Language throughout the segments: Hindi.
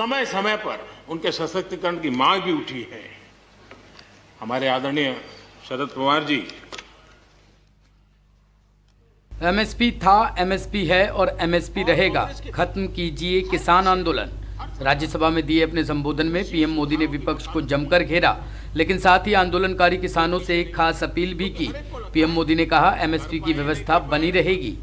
समय समय पर उनके सशक्तिकरण की मांग भी उठी है। हमारे आदरणीय शरद पवार जी, एमएसपी था, एमएसपी है और एमएसपी रहेगा, खत्म कीजिए किसान आंदोलन। राज्यसभा में दिए अपने संबोधन में पीएम मोदी ने विपक्ष को जमकर घेरा, लेकिन साथ ही आंदोलनकारी किसानों से एक खास अपील भी की। पीएम मोदी ने कहा, एमएसपी की व्यवस्था बनी रहेगी।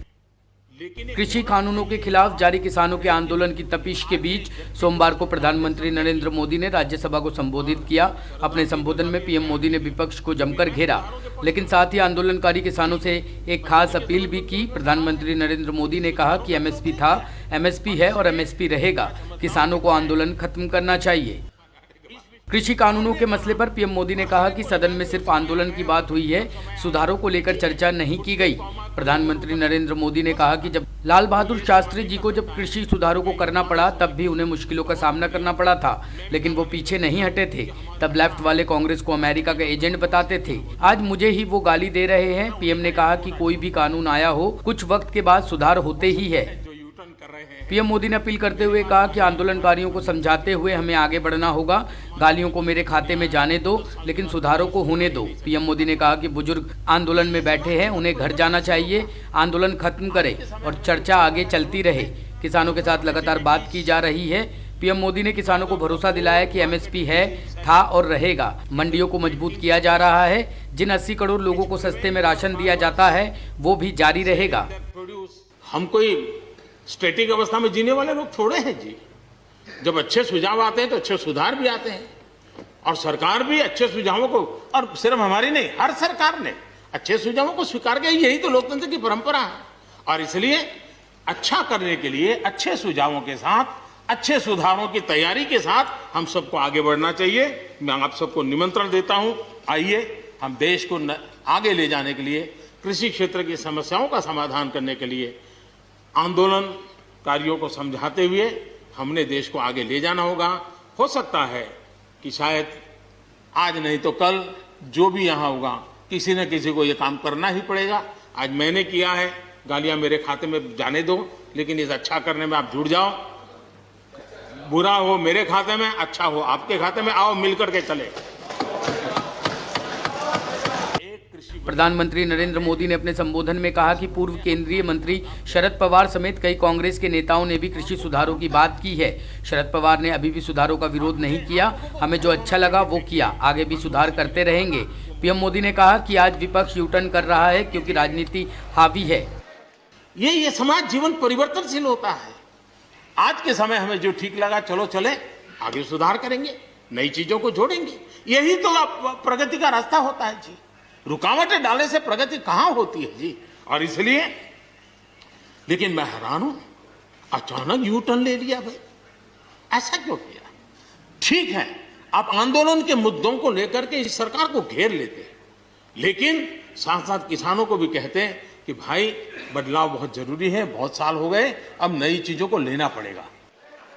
कृषि कानूनों के खिलाफ जारी किसानों के आंदोलन की तपिश के बीच सोमवार को प्रधानमंत्री नरेंद्र मोदी ने राज्यसभा को संबोधित किया। अपने संबोधन में पीएम मोदी ने विपक्ष को जमकर घेरा, लेकिन साथ ही आंदोलनकारी किसानों से एक खास अपील भी की। प्रधानमंत्री नरेंद्र मोदी ने कहा कि एमएसपी था, एमएसपी है और एमएसपी रहेगा, किसानों को आंदोलन खत्म करना चाहिए। कृषि कानूनों के मसले पर पीएम मोदी ने कहा कि सदन में सिर्फ आंदोलन की बात हुई है, सुधारों को लेकर चर्चा नहीं की गई। प्रधानमंत्री नरेंद्र मोदी ने कहा कि जब लाल बहादुर शास्त्री जी को जब कृषि सुधारों को करना पड़ा, तब भी उन्हें मुश्किलों का सामना करना पड़ा था, लेकिन वो पीछे नहीं हटे थे। तब लेफ्ट वाले कांग्रेस को अमेरिका का एजेंट बताते थे, आज मुझे ही वो गाली दे रहे हैं। पीएम ने कहा कि कोई भी कानून आया हो, कुछ वक्त के बाद सुधार होते ही है। पीएम मोदी ने अपील करते हुए कहा कि आंदोलनकारियों को समझाते हुए हमें आगे बढ़ना होगा। गालियों को मेरे खाते में जाने दो, लेकिन सुधारों को होने दो। पीएम मोदी ने कहा कि बुजुर्ग आंदोलन में बैठे हैं, उन्हें घर जाना चाहिए, आंदोलन खत्म करें और चर्चा आगे चलती रहे। किसानों के साथ लगातार बात की जा रही है। पीएम मोदी ने किसानों को भरोसा दिलाया कि एमएसपी है, था और रहेगा। मंडियों को मजबूत किया जा रहा है। जिन 80 करोड़ लोगों को सस्ते में राशन दिया जाता है, वो भी जारी रहेगा। हम कोई स्टैटिक अवस्था में जीने वाले लोग थोड़े हैं जी। जब अच्छे सुझाव आते हैं तो अच्छे सुधार भी आते हैं, और सरकार भी अच्छे सुझावों को, और सिर्फ हमारी नहीं, हर सरकार ने अच्छे सुझावों को स्वीकार किया। यही तो लोकतंत्र की परंपरा है। और इसलिए अच्छा करने के लिए अच्छे सुझावों के साथ, अच्छे सुधारों की तैयारी के साथ हम सबको आगे बढ़ना चाहिए। मैं आप सबको निमंत्रण देता हूं, आइए हम देश को आगे ले जाने के लिए, कृषि क्षेत्र की समस्याओं का समाधान करने के लिए आंदोलनकारियों को समझाते हुए हमने देश को आगे ले जाना होगा। हो सकता है कि शायद आज नहीं तो कल जो भी यहाँ होगा, किसी न किसी को ये काम करना ही पड़ेगा। आज मैंने किया है, गालियां मेरे खाते में जाने दो, लेकिन इस अच्छा करने में आप जुड़ जाओ। बुरा हो मेरे खाते में, अच्छा हो आपके खाते में, आओ मिलकर के चले। प्रधानमंत्री नरेंद्र मोदी ने अपने संबोधन में कहा कि पूर्व केंद्रीय मंत्री शरद पवार समेत कई कांग्रेस के नेताओं ने भी कृषि सुधारों की बात की है। शरद पवार ने अभी भी सुधारों का विरोध नहीं किया, हमें जो अच्छा लगा वो किया, आगे भी सुधार करते रहेंगे। पीएम मोदी ने कहा कि आज विपक्ष यूटर्न कर रहा है क्योंकि राजनीति हावी है। ये समाज जीवन परिवर्तनशील होता है। आज के समय हमें जो ठीक लगा, चलो चले, आगे सुधार करेंगे, नई चीजों को जोड़ेंगे। यही तो प्रगति का रास्ता होता है जी। रुकावटें डालने से प्रगति कहां होती है जी। और इसलिए, लेकिन मैं हैरान हूं, अचानक यू टर्न ले लिया भाई, ऐसा क्यों किया? ठीक है, आप आंदोलन के मुद्दों को लेकर के इस सरकार को घेर लेते हैं, लेकिन साथ साथ किसानों को भी कहते हैं कि भाई बदलाव बहुत जरूरी है, बहुत साल हो गए, अब नई चीजों को लेना पड़ेगा।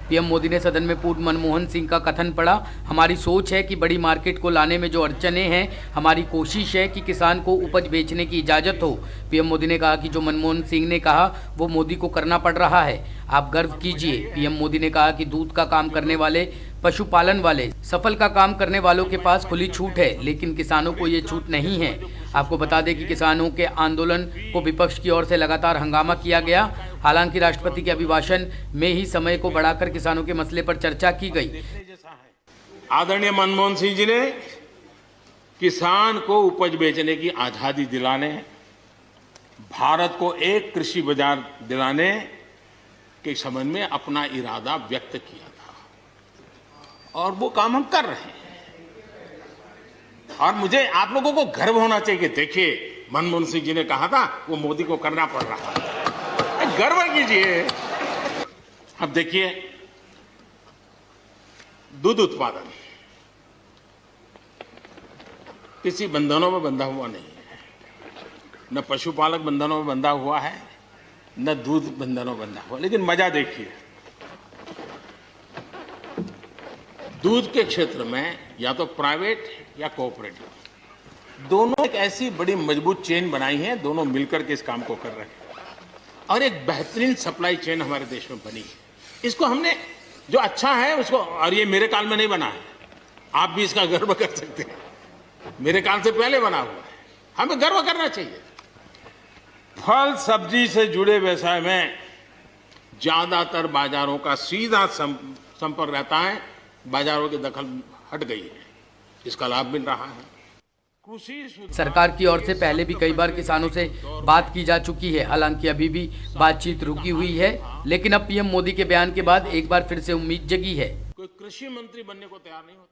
पीएम मोदी ने सदन में पूर्व मनमोहन सिंह का कथन पढ़ा, हमारी सोच है कि बड़ी मार्केट को लाने में जो अड़चनें हैं, हमारी कोशिश है कि किसान को उपज बेचने की इजाज़त हो। पीएम मोदी ने कहा कि जो मनमोहन सिंह ने कहा वो मोदी को करना पड़ रहा है, आप गर्व कीजिए। पीएम मोदी ने कहा कि दूध का काम करने वाले, पशुपालन वाले, सफल का काम करने वालों के पास खुली छूट है, लेकिन किसानों को ये छूट नहीं है। आपको बता दें कि किसानों के आंदोलन को विपक्ष की ओर से लगातार हंगामा किया गया। हालांकि राष्ट्रपति के अभिभाषण में ही समय को बढ़ाकर किसानों के मसले पर चर्चा की गई। आदरणीय मनमोहन सिंह जी ने किसान को उपज बेचने की आजादी दिलाने, भारत को एक कृषि बाजार दिलाने के संबंध में अपना इरादा व्यक्त किया था, और वो काम हम कर रहे हैं। और मुझे आप लोगों को गर्व होना चाहिए कि देखिए, मनमोहन सिंह जी ने कहा था वो मोदी को करना पड़ रहा है, गर्व कीजिए। अब देखिए, दूध उत्पादन किसी बंधनों में बंधा हुआ नहीं है, न पशुपालक बंधनों में बंधा हुआ है, न दूध बंधनों में बंधा हुआ। लेकिन मजा देखिए, दूध के क्षेत्र में या तो प्राइवेट या कोऑपरेटिव, दोनों एक ऐसी बड़ी मजबूत चेन बनाई है, दोनों मिलकर के इस काम को कर रहे हैं, और एक बेहतरीन सप्लाई चेन हमारे देश में बनी है। इसको हमने जो अच्छा है उसको, और ये मेरे काल में नहीं बना है, आप भी इसका गर्व कर सकते हैं, मेरे काल से पहले बना हुआ है, हमें गर्व करना चाहिए। फल सब्जी से जुड़े व्यवसाय में ज्यादातर बाजारों का सीधा संपर्क रहता है, बाजारों की दखल हट गई है, इसका लाभ मिल रहा है। सरकार की ओर से पहले भी कई बार किसानों से बात की जा चुकी है, हालांकि अभी भी बातचीत रुकी हुई है, लेकिन अब पीएम मोदी के बयान के बाद एक बार फिर से उम्मीद जगी है। कोई कृषि मंत्री बनने को तैयार नहीं होता।